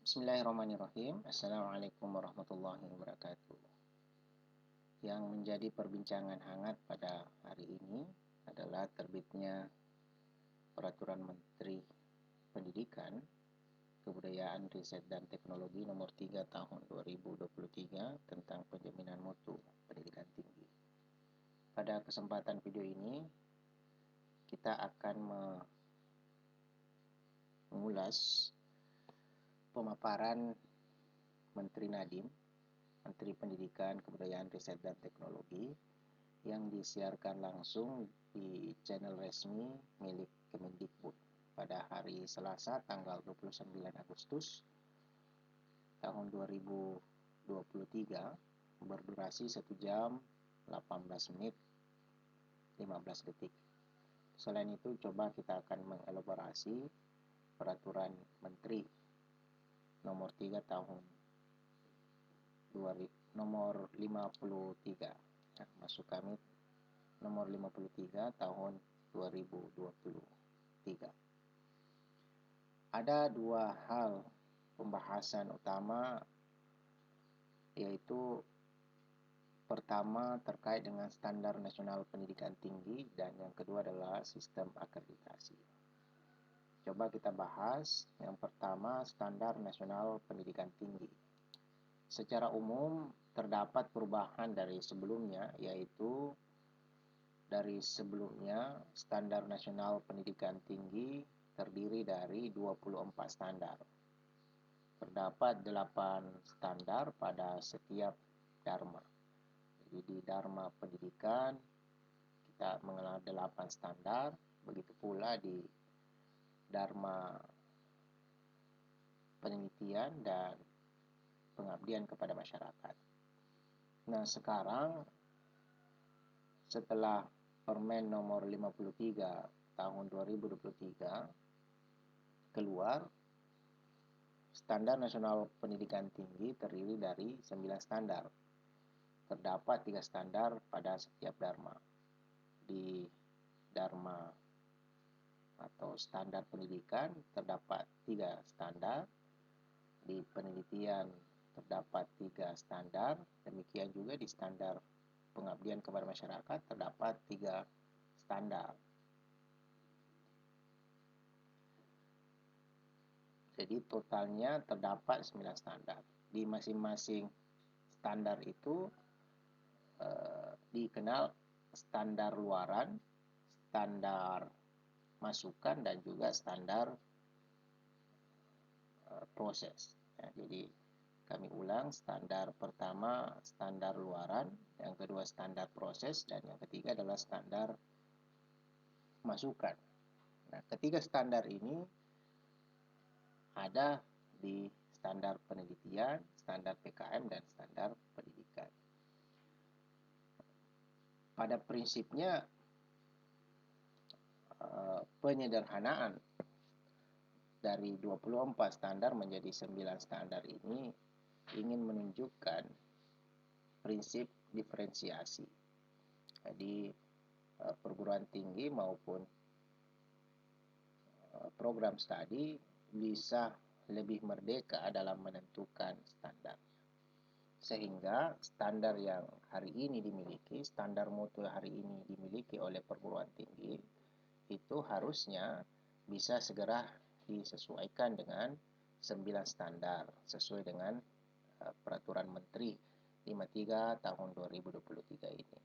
Bismillahirrahmanirrahim. Assalamualaikum warahmatullahi wabarakatuh. Yang menjadi perbincangan hangat pada hari ini adalah terbitnya Peraturan Menteri Pendidikan, Kebudayaan, Riset, dan Teknologi Nomor 3 Tahun 2023 tentang penjaminan mutu pendidikan tinggi. Pada kesempatan video ini, kita akan mengulas pemaparan Menteri Nadiem, Menteri Pendidikan, Kebudayaan, Riset, dan Teknologi yang disiarkan langsung di channel resmi milik Kemendikbud pada hari Selasa tanggal 29 Agustus tahun 2023 berdurasi 1 jam 18 menit 15 detik. Selain itu, coba kita akan mengelaborasi Peraturan Menteri nomor 3 tahun nomor 53. Maksud kami nomor 53 tahun 2023. Ada dua hal pembahasan utama, yaitu pertama terkait dengan standar nasional pendidikan tinggi dan yang kedua adalah sistem akreditasi. Coba kita bahas yang pertama, standar nasional pendidikan tinggi. Secara umum terdapat perubahan dari sebelumnya, yaitu dari sebelumnya standar nasional pendidikan tinggi terdiri dari 24 standar. Terdapat 8 standar pada setiap dharma. Jadi di dharma pendidikan kita mengenal 8 standar, begitu pula di dharma penelitian dan pengabdian kepada masyarakat. Nah, sekarang setelah Permen nomor 53 tahun 2023 keluar, standar nasional pendidikan tinggi terdiri dari 9 standar. Terdapat 3 standar pada setiap dharma. Di dharma atau standar pendidikan terdapat 3 standar. Di penelitian terdapat 3 standar. Demikian juga di standar pengabdian kepada masyarakat terdapat 3 standar. Jadi totalnya terdapat 9 standar. Di masing-masing standar itu dikenal standar luaran, standar masukan, dan juga standar proses. Ya, jadi kami ulang, standar pertama standar luaran, yang kedua standar proses, dan yang ketiga adalah standar masukan. Nah, ketiga standar ini ada di standar penelitian, standar PKM, dan standar pendidikan. Pada prinsipnya penyederhanaan dari 24 standar menjadi 9 standar ini ingin menunjukkan prinsip diferensiasi. Jadi perguruan tinggi maupun program studi bisa lebih merdeka dalam menentukan standar. Sehingga standar yang hari ini dimiliki, standar mutu hari ini dimiliki oleh perguruan tinggi, itu harusnya bisa segera disesuaikan dengan 9 standar sesuai dengan Peraturan Menteri 53 tahun 2023 ini.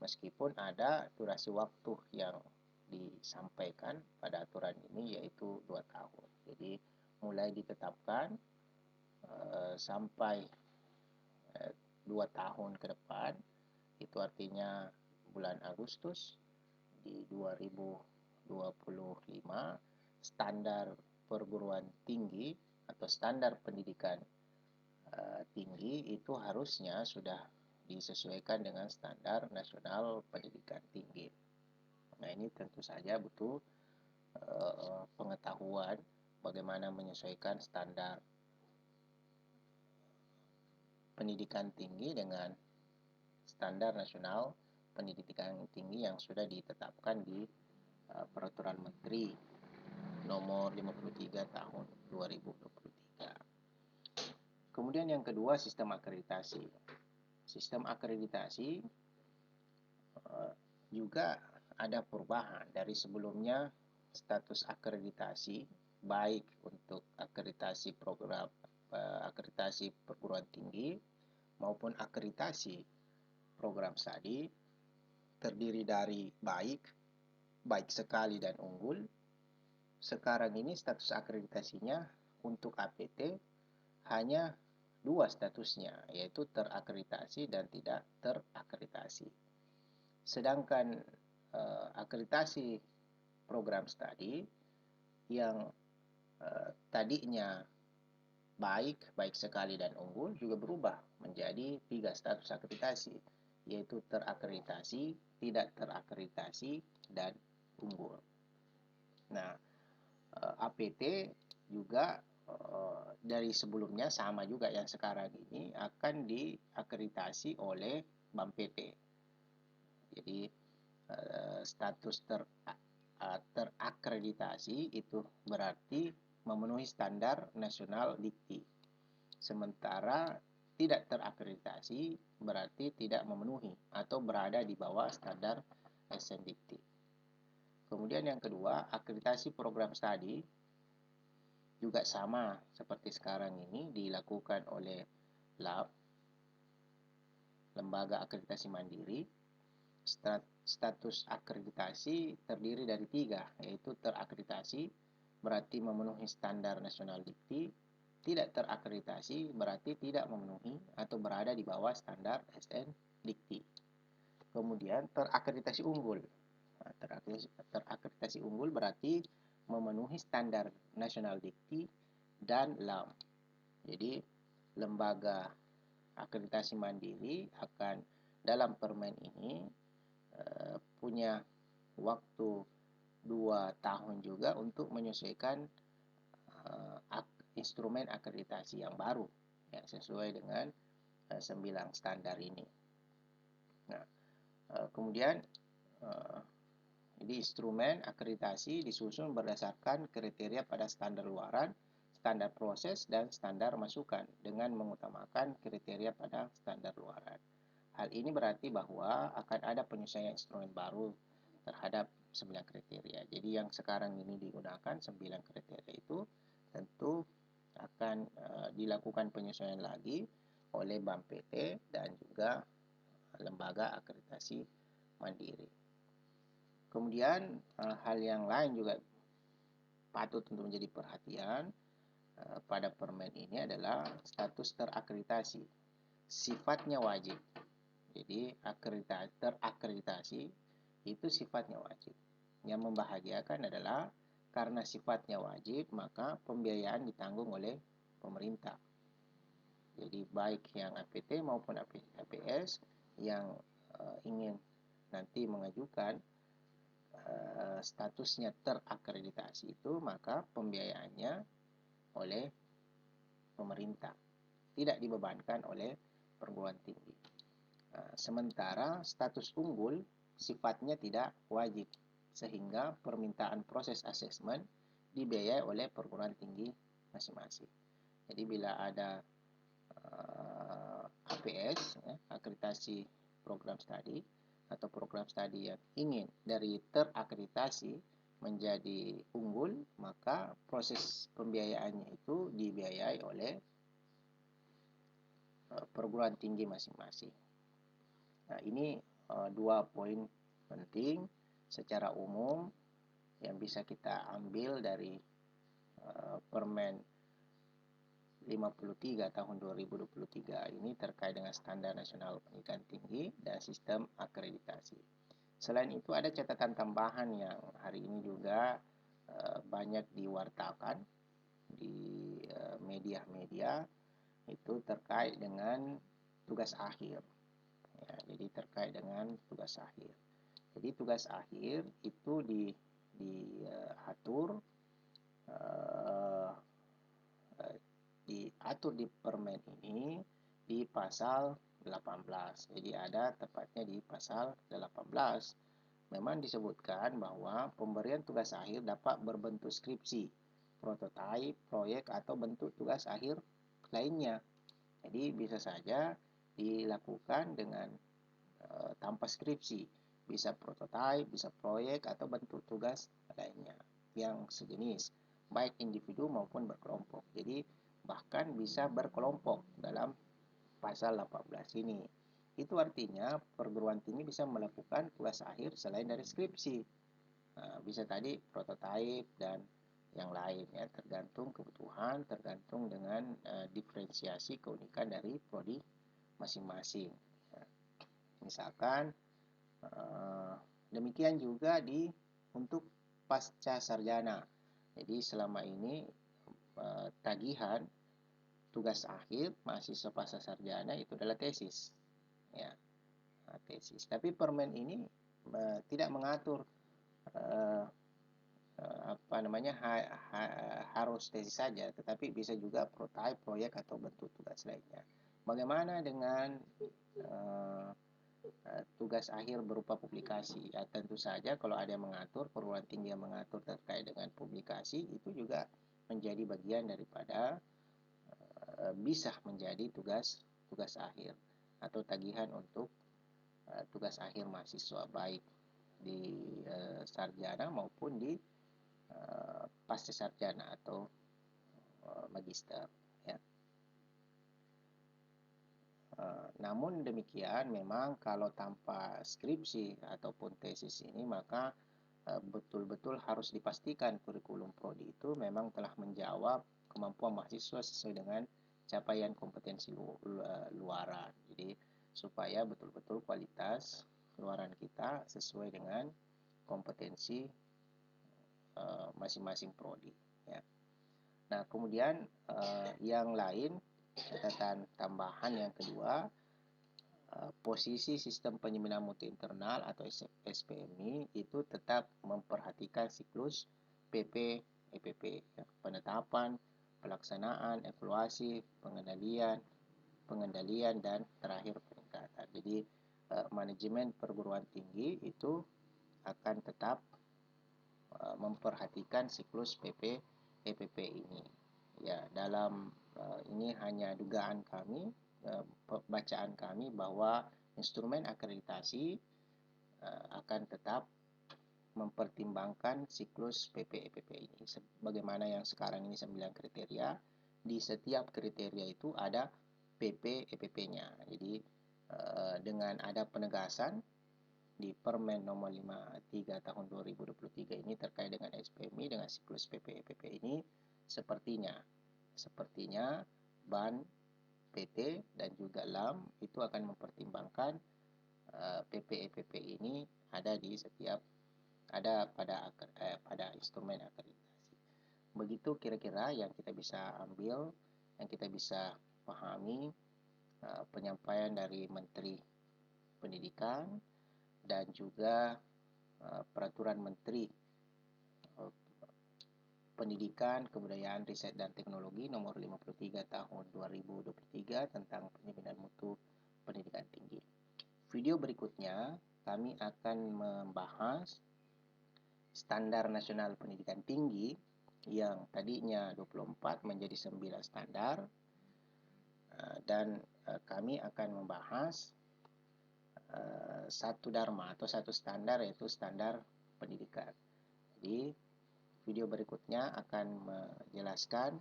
Meskipun ada durasi waktu yang disampaikan pada aturan ini, yaitu 2 tahun. Jadi mulai ditetapkan sampai 2 tahun ke depan, itu artinya bulan Agustus di 2025, standar perguruan tinggi atau standar pendidikan tinggi itu harusnya sudah disesuaikan dengan standar nasional pendidikan tinggi. Nah, ini tentu saja butuh pengetahuan bagaimana menyesuaikan standar pendidikan tinggi dengan standar nasional pendidikan tinggi yang sudah ditetapkan di Peraturan Menteri nomor 53 tahun 2023. Kemudian yang kedua, sistem akreditasi. Sistem akreditasi juga ada perubahan dari sebelumnya. Status akreditasi baik untuk akreditasi program, akreditasi perguruan tinggi maupun akreditasi program studi terdiri dari baik sekali dan unggul. Sekarang ini status akreditasinya untuk APT hanya dua statusnya, yaitu terakreditasi dan tidak terakreditasi. Sedangkan akreditasi program studi yang tadinya baik sekali dan unggul juga berubah menjadi 3 status akreditasi, yaitu terakreditasi, tidak terakreditasi, dan unggul. Nah, APT juga dari sebelumnya sama juga yang sekarang ini akan diakreditasi oleh BAM PT. Jadi status terakreditasi itu berarti memenuhi standar nasional dikti. Sementara tidak terakreditasi berarti tidak memenuhi atau berada di bawah standar SNDikti. Kemudian yang kedua, akreditasi program studi juga sama seperti sekarang ini dilakukan oleh LAB, Lembaga Akreditasi Mandiri. Status akreditasi terdiri dari 3, yaitu terakreditasi berarti memenuhi standar nasional dikti, tidak terakreditasi berarti tidak memenuhi atau berada di bawah standar SN dikti. Kemudian terakreditasi unggul. Nah, terakreditasi unggul berarti memenuhi standar nasional dikti dan LAM. Jadi lembaga akreditasi mandiri akan dalam permen ini punya waktu 2 tahun juga untuk menyesuaikan instrumen akreditasi yang baru ya, sesuai dengan 9 standar ini. Nah, kemudian jadi instrumen akreditasi disusun berdasarkan kriteria pada standar luaran, standar proses, dan standar masukan dengan mengutamakan kriteria pada standar luaran. Hal ini berarti bahwa akan ada penyesuaian instrumen baru terhadap 9 kriteria. Jadi yang sekarang ini digunakan 9 kriteria itu tentu akan dilakukan penyesuaian lagi oleh BAM PT dan juga lembaga akreditasi mandiri. Kemudian hal yang lain juga patut untuk menjadi perhatian pada permen ini adalah status terakreditasi. Sifatnya wajib. Jadi terakreditasi itu sifatnya wajib. Yang membahagiakan adalah karena sifatnya wajib, maka pembiayaan ditanggung oleh pemerintah. Jadi baik yang APT maupun APS yang ingin nanti mengajukan statusnya terakreditasi itu, maka pembiayaannya oleh pemerintah, tidak dibebankan oleh perguruan tinggi. Sementara status unggul sifatnya tidak wajib, sehingga permintaan proses asesmen dibiayai oleh perguruan tinggi masing-masing. Jadi bila ada APS, akreditasi program studi, atau program studi yang ingin dari terakreditasi menjadi unggul, maka proses pembiayaannya itu dibiayai oleh perguruan tinggi masing-masing. Nah, ini 2 poin penting secara umum yang bisa kita ambil dari Permen 53 tahun 2023 ini terkait dengan standar nasional pendidikan tinggi dan sistem akreditasi. Selain itu ada catatan tambahan yang hari ini juga banyak diwartakan di media-media, itu terkait dengan tugas akhir. Ya, jadi terkait dengan tugas akhir. Jadi tugas akhir itu diatur di permen ini di pasal 18. Jadi ada tepatnya di pasal 18. Memang disebutkan bahwa pemberian tugas akhir dapat berbentuk skripsi, prototipe, proyek, atau bentuk tugas akhir lainnya. Jadi bisa saja dilakukan dengan tanpa skripsi, bisa prototipe, bisa proyek, atau bentuk tugas lainnya yang sejenis, baik individu maupun berkelompok. Jadi bahkan bisa berkelompok dalam pasal 18 ini. Itu artinya perguruan tinggi bisa melakukan tugas akhir selain dari skripsi. Bisa tadi prototipe dan yang lain ya, tergantung kebutuhan, tergantung dengan diferensiasi keunikan dari prodi masing-masing. Misalkan demikian juga untuk pasca sarjana. Jadi selama ini tagihan tugas akhir mahasiswa pasca sarjana itu adalah tesis, ya, tesis. Tapi Permen ini tidak mengatur harus tesis saja, tetapi bisa juga prototipe, proyek, atau bentuk tugas lainnya. Bagaimana dengan tugas akhir berupa publikasi? Ya, tentu saja kalau ada yang mengatur, perguruan tinggi yang mengatur terkait dengan publikasi, itu juga menjadi bagian daripada bisa menjadi tugas akhir atau tagihan untuk tugas akhir mahasiswa, baik di sarjana maupun di pasca sarjana atau magister, ya. Namun demikian, memang kalau tanpa skripsi ataupun tesis ini, maka betul-betul harus dipastikan kurikulum prodi itu memang telah menjawab kemampuan mahasiswa sesuai dengan capaian kompetensi luaran. Jadi supaya betul-betul kualitas luaran kita sesuai dengan kompetensi masing-masing prodi, ya. Nah, kemudian yang lain, catatan tambahan yang kedua, posisi sistem penyempurnaan mutu internal atau SPMI itu tetap memperhatikan siklus PP EPP, ya, penetapan, pelaksanaan, evaluasi, pengendalian, dan terakhir peningkatan. Jadi manajemen perguruan tinggi itu akan tetap memperhatikan siklus PP EPP ini. Ya, dalam ini hanya dugaan kami, bacaan kami, bahwa instrumen akreditasi akan tetap mempertimbangkan siklus PP EPP ini. Sebagaimana yang sekarang ini 9 kriteria, di setiap kriteria itu ada PP EPP-nya. Jadi dengan ada penegasan di Permen nomor 53 tahun 2023 ini terkait dengan SPMI dengan siklus PP EPP ini, sepertinya BAN, PT, dan juga LAM itu akan mempertimbangkan PP EPP ini ada pada instrumen akreditasi. Begitu kira-kira yang kita bisa ambil, yang kita bisa pahami penyampaian dari Menteri Pendidikan dan juga Peraturan Menteri Pendidikan, Kebudayaan, Riset, dan Teknologi nomor 53 tahun 2023 tentang penjaminan mutu pendidikan tinggi. Video berikutnya kami akan membahas standar nasional pendidikan tinggi yang tadinya 24 menjadi 9 standar, dan kami akan membahas satu dharma atau satu standar, yaitu standar pendidikan. Jadi video berikutnya akan menjelaskan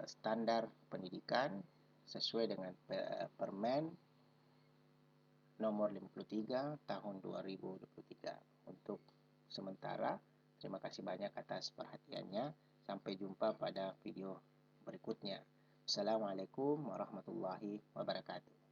standar pendidikan sesuai dengan Permen nomor 53 tahun 2023. Untuk sementara, terima kasih banyak atas perhatiannya. Sampai jumpa pada video berikutnya. Assalamualaikum warahmatullahi wabarakatuh.